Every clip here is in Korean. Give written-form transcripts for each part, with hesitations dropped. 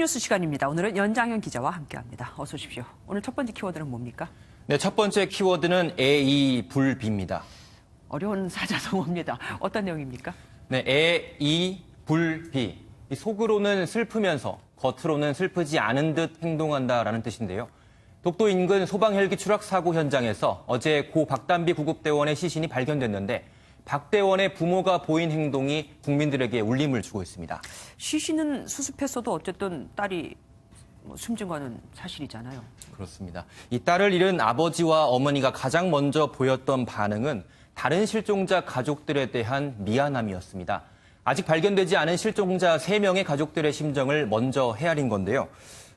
뉴스 시간입니다. 오늘은 연장현 기자와 함께합니다. 어서 오십시오. 오늘 첫 번째 키워드는 뭡니까? 네, 첫 번째 키워드는 애이불비입니다. 어려운 사자성어입니다. 어떤 내용입니까? 네, 애이불비. 속으로는 슬프면서 겉으로는 슬프지 않은 듯 행동한다라는 뜻인데요. 독도 인근 소방 헬기 추락 사고 현장에서 어제 고 박단비 구급대원의 시신이 발견됐는데 박 대원의 부모가 보인 행동이 국민들에게 울림을 주고 있습니다. 시신은 수습했어도 어쨌든 딸이 숨진 거는 사실이잖아요. 그렇습니다. 이 딸을 잃은 아버지와 어머니가 가장 먼저 보였던 반응은 다른 실종자 가족들에 대한 미안함이었습니다. 아직 발견되지 않은 실종자 3명의 가족들의 심정을 먼저 헤아린 건데요.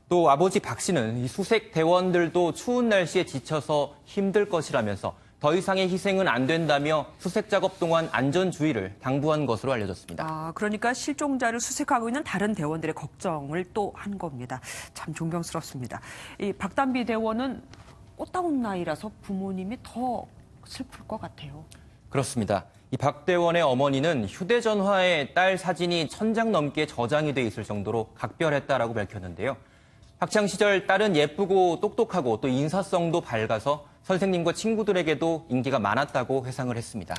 또 아버지 박 씨는 이 수색 대원들도 추운 날씨에 지쳐서 힘들 것이라면서 더 이상의 희생은 안 된다며 수색 작업 동안 안전주의를 당부한 것으로 알려졌습니다. 그러니까 실종자를 수색하고 있는 다른 대원들의 걱정을 또 한 겁니다. 참 존경스럽습니다. 이 박단비 대원은 꽃다운 나이라서 부모님이 더 슬플 것 같아요. 그렇습니다. 이 박 대원의 어머니는 휴대전화에 딸 사진이 1000장 넘게 저장이 돼 있을 정도로 각별했다라고 밝혔는데요. 학창 시절 딸은 예쁘고 똑똑하고 또 인사성도 밝아서 선생님과 친구들에게도 인기가 많았다고 회상을 했습니다.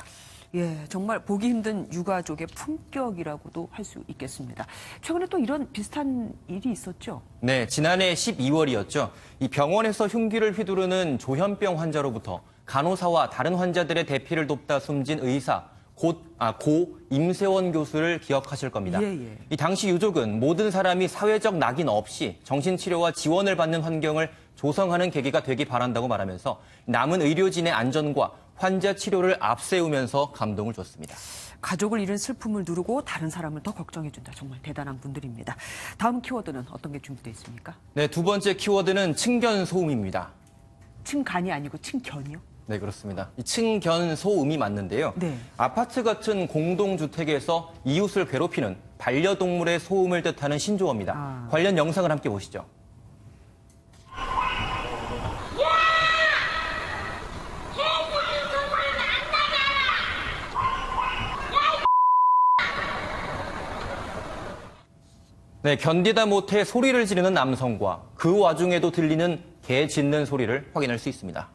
예, 정말 보기 힘든 유가족의 품격이라고도 할 수 있겠습니다. 최근에 또 이런 비슷한 일이 있었죠? 네, 지난해 12월이었죠. 이 병원에서 흉기를 휘두르는 조현병 환자로부터 간호사와 다른 환자들의 대피를 돕다 숨진 의사 고 임세원 교수를 기억하실 겁니다. 예. 이 당시 유족은 모든 사람이 사회적 낙인 없이 정신치료와 지원을 받는 환경을 조성하는 계기가 되기 바란다고 말하면서 남은 의료진의 안전과 환자 치료를 앞세우면서 감동을 줬습니다. 가족을 잃은 슬픔을 누르고 다른 사람을 더 걱정해준다. 정말 대단한 분들입니다. 다음 키워드는 어떤 게 준비되어 있습니까? 네, 두 번째 키워드는 층견소음입니다. 층간이 아니고 층견이요? 네, 그렇습니다. 이 층견소음이 맞는데요. 네. 아파트 같은 공동주택에서 이웃을 괴롭히는 반려동물의 소음을 뜻하는 신조어입니다. 관련 영상을 함께 보시죠. 네, 견디다 못해 소리를 지르는 남성과 그 와중에도 들리는 개 짖는 소리를 확인할 수 있습니다.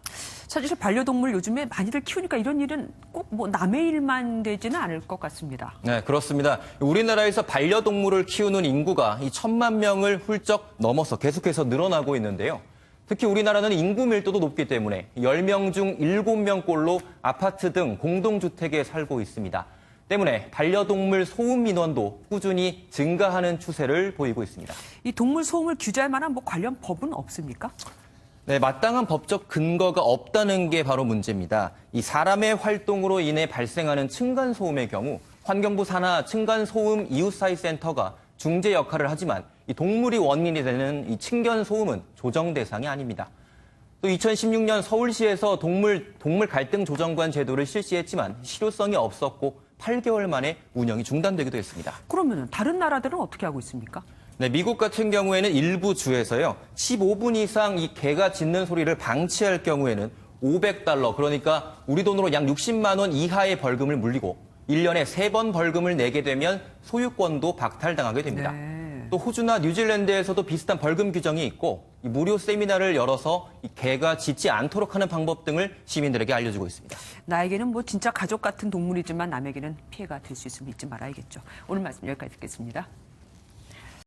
사실 반려동물 요즘에 많이들 키우니까 이런 일은 꼭 남의 일만 되지는 않을 것 같습니다. 네, 그렇습니다. 우리나라에서 반려동물을 키우는 인구가 이 1000만 명을 훌쩍 넘어서 계속해서 늘어나고 있는데요. 특히 우리나라는 인구 밀도도 높기 때문에 10명 중 7명꼴로 아파트 등 공동주택에 살고 있습니다. 때문에 반려동물 소음 민원도 꾸준히 증가하는 추세를 보이고 있습니다. 이 동물 소음을 규제할 만한 관련 법은 없습니까? 네, 마땅한 법적 근거가 없다는 게 바로 문제입니다. 이 사람의 활동으로 인해 발생하는 층간소음의 경우 환경부 산하 층간소음 이웃사회센터가 중재 역할을 하지만 이 동물이 원인이 되는 이 층견소음은 조정 대상이 아닙니다. 또 2016년 서울시에서 동물 갈등 조정관 제도를 실시했지만 실효성이 없었고 8개월 만에 운영이 중단되기도 했습니다. 그러면 다른 나라들은 어떻게 하고 있습니까? 네, 미국 같은 경우에는 일부 주에서요, 15분 이상 이 개가 짖는 소리를 방치할 경우에는 $500, 그러니까 우리 돈으로 약 60만 원 이하의 벌금을 물리고 1년에 3번 벌금을 내게 되면 소유권도 박탈당하게 됩니다. 네. 또 호주나 뉴질랜드에서도 비슷한 벌금 규정이 있고 이 무료 세미나를 열어서 이 개가 짖지 않도록 하는 방법 등을 시민들에게 알려주고 있습니다. 나에게는 진짜 가족 같은 동물이지만 남에게는 피해가 될 수 있음을 잊지 말아야겠죠. 오늘 말씀 여기까지 듣겠습니다.